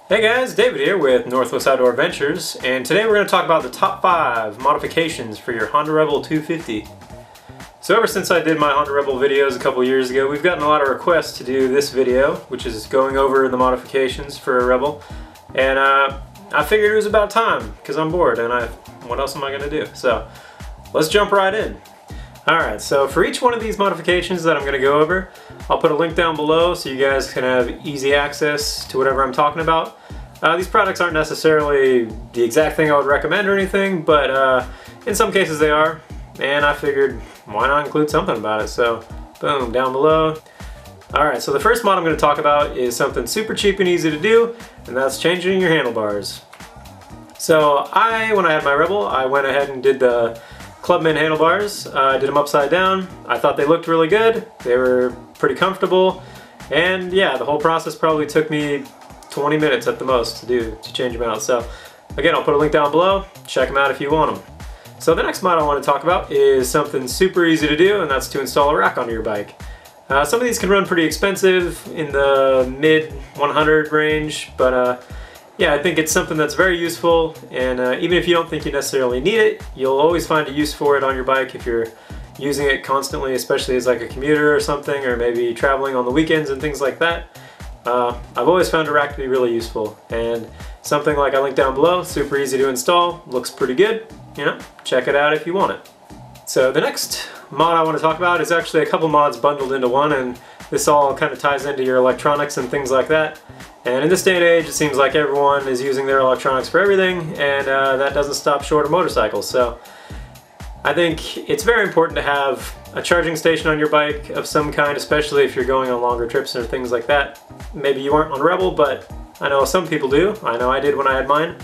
Hey guys, David here with Northwest Outdoor Adventures, and today we're going to talk about the top 5 modifications for your Honda Rebel 250. So ever since I did my Honda Rebel videos a couple years ago, we've gotten a lot of requests to do this video, which is going over the modifications for a Rebel. And I figured it was about time, because I'm bored, and what else am I going to do? So let's jump right in. Alright, so for each one of these modifications that I'm going to go over, I'll put a link down below so you guys can have easy access to whatever I'm talking about. These products aren't necessarily the exact thing I would recommend or anything, but in some cases they are, and I figured why not include something about it, so boom, down below. Alright, so the first mod I'm going to talk about is something super cheap and easy to do, and that's changing your handlebars. So when I had my Rebel, I went ahead and did the Clubman handlebars. I did them upside down. I thought they looked really good. They were pretty comfortable, and yeah, the whole process probably took me 20 minutes at the most to change them out. So again, I'll put a link down below. Check them out if you want them. So the next mod I want to talk about is something super easy to do, and that's to install a rack onto your bike. Some of these can run pretty expensive, in the mid 100 range, but yeah, I think it's something that's very useful, and even if you don't think you necessarily need it, you'll always find a use for it on your bike if you're using it constantly, especially as like a commuter or something, or maybe traveling on the weekends and things like that. I've always found a rack to be really useful, and something like I linked down below, super easy to install, looks pretty good, you know, check it out if you want it. So the next mod I want to talk about is actually a couple mods bundled into one, and this all kind of ties into your electronics and things like that. And in this day and age, it seems like everyone is using their electronics for everything, and that doesn't stop short of motorcycles. So I think it's very important to have a charging station on your bike of some kind, especially if you're going on longer trips or things like that. Maybe you aren't on Rebel, but I know some people do. I know I did when I had mine.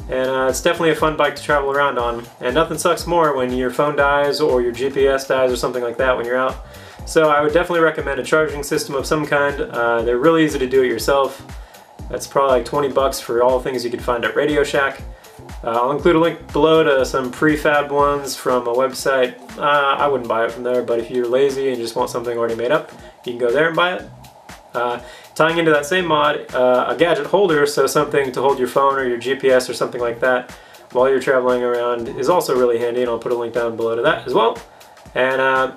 And it's definitely a fun bike to travel around on. And nothing sucks more when your phone dies or your GPS dies or something like that when you're out. So I would definitely recommend a charging system of some kind. They're really easy to do it yourself. That's probably like 20 bucks for all the things you can find at Radio Shack. I'll include a link below to some prefab ones from a website. I wouldn't buy it from there, but if you're lazy and just want something already made up, you can go there and buy it. Tying into that same mod, a gadget holder, so something to hold your phone or your GPS or something like that while you're traveling around, is also really handy, and I'll put a link down below to that as well. And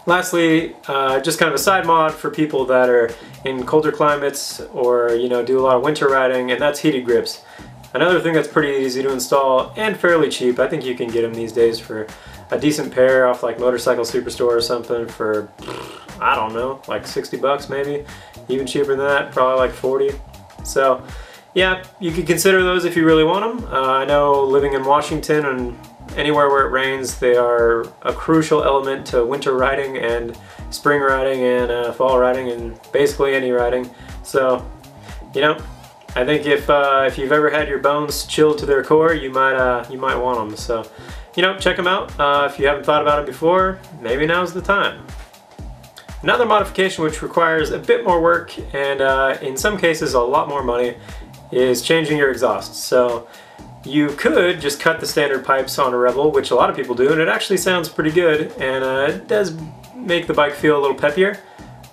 lastly, just kind of a side mod for people that are in colder climates or, you know, do a lot of winter riding, and that's heated grips. Another thing that's pretty easy to install and fairly cheap. I think you can get them these days for a decent pair off like Motorcycle Superstore or something for, I don't know, like 60 bucks maybe. Even cheaper than that, probably like 40. So yeah, you could consider those if you really want them. I know living in Washington and anywhere where it rains, they are a crucial element to winter riding and spring riding and fall riding and basically any riding. So, you know, I think if you've ever had your bones chilled to their core, you might want them. So, you know, check them out. If you haven't thought about it before, maybe now's the time. Another modification which requires a bit more work and in some cases a lot more money is changing your exhaust. So you could just cut the standard pipes on a Rebel, which a lot of people do, and it actually sounds pretty good, and it does make the bike feel a little peppier.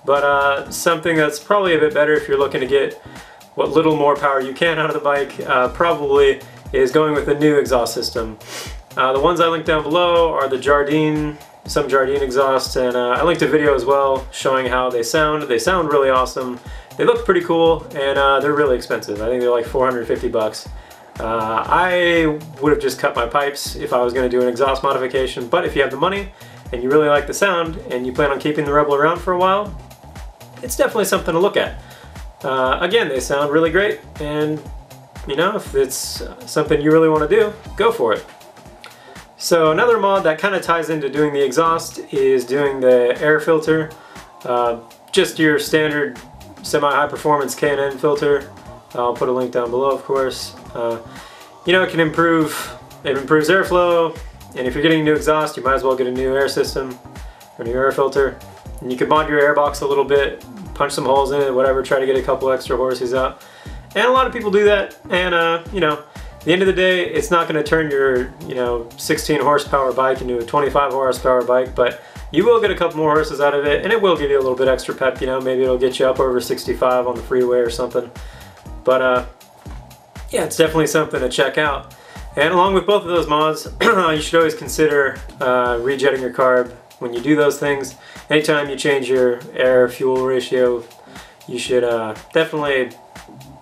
But something that's probably a bit better if you're looking to get what little more power you can out of the bike probably is going with a new exhaust system. The ones I linked down below are the Jardine exhausts, and I linked a video as well showing how they sound. They sound really awesome. They look pretty cool, and they're really expensive. I think they're like 450 bucks. I would have just cut my pipes if I was going to do an exhaust modification, but if you have the money and you really like the sound and you plan on keeping the Rebel around for a while, it's definitely something to look at. Again, they sound really great, and you know, if it's something you really want to do, go for it. So another mod that kind of ties into doing the exhaust is doing the air filter. Just your standard semi-high performance K&N filter. I'll put a link down below, of course. You know, it improves airflow, and if you're getting a new exhaust, you might as well get a new air system or new air filter. And you can mod your airbox a little bit, punch some holes in it, whatever, try to get a couple extra horses out. And a lot of people do that, and you know, at the end of the day, it's not going to turn your 16 horsepower bike into a 25 horsepower bike, but you will get a couple more horses out of it, and it will give you a little bit extra pep, you know, maybe it'll get you up over 65 on the freeway or something. But yeah, it's definitely something to check out. And along with both of those mods, you should always consider rejetting your carb when you do those things. Anytime you change your air-fuel ratio, you should definitely,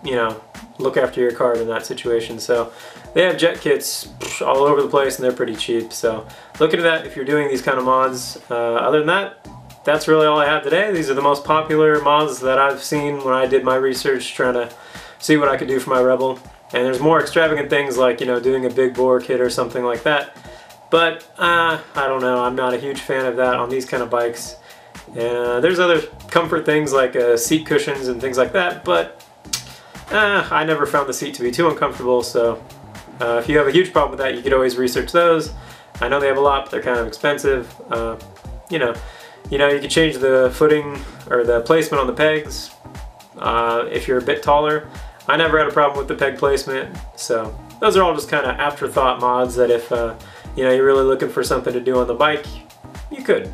you know, look after your carb in that situation. So they have jet kits all over the place and they're pretty cheap. So look into that if you're doing these kind of mods. Other than that, that's really all I have today. These are the most popular mods that I've seen when I did my research trying to see what I could do for my Rebel. And there's more extravagant things like, you know, doing a big bore kit or something like that. But I don't know, I'm not a huge fan of that on these kind of bikes. And there's other comfort things like seat cushions and things like that, but I never found the seat to be too uncomfortable, so if you have a huge problem with that, you could always research those. I know they have a lot, but they're kind of expensive. You know, you could change the footing or the placement on the pegs if you're a bit taller. I never had a problem with the peg placement, so those are all just kind of afterthought mods that if you know, you're really looking for something to do on the bike, you could.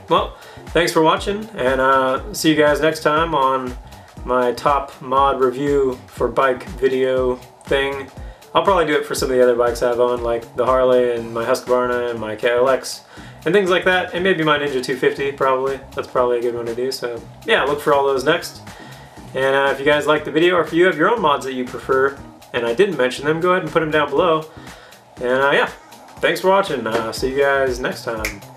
Well, thanks for watching, and see you guys next time on my top mod review for bike video thing. I'll probably do it for some of the other bikes I have on, like the Harley and my Husqvarna and my KLX and things like that, and maybe my Ninja 250 probably. That's probably a good one to do, so yeah, look for all those next. And if you guys like the video, or if you have your own mods that you prefer, and I didn't mention them, go ahead and put them down below. And yeah, thanks for watching. See you guys next time.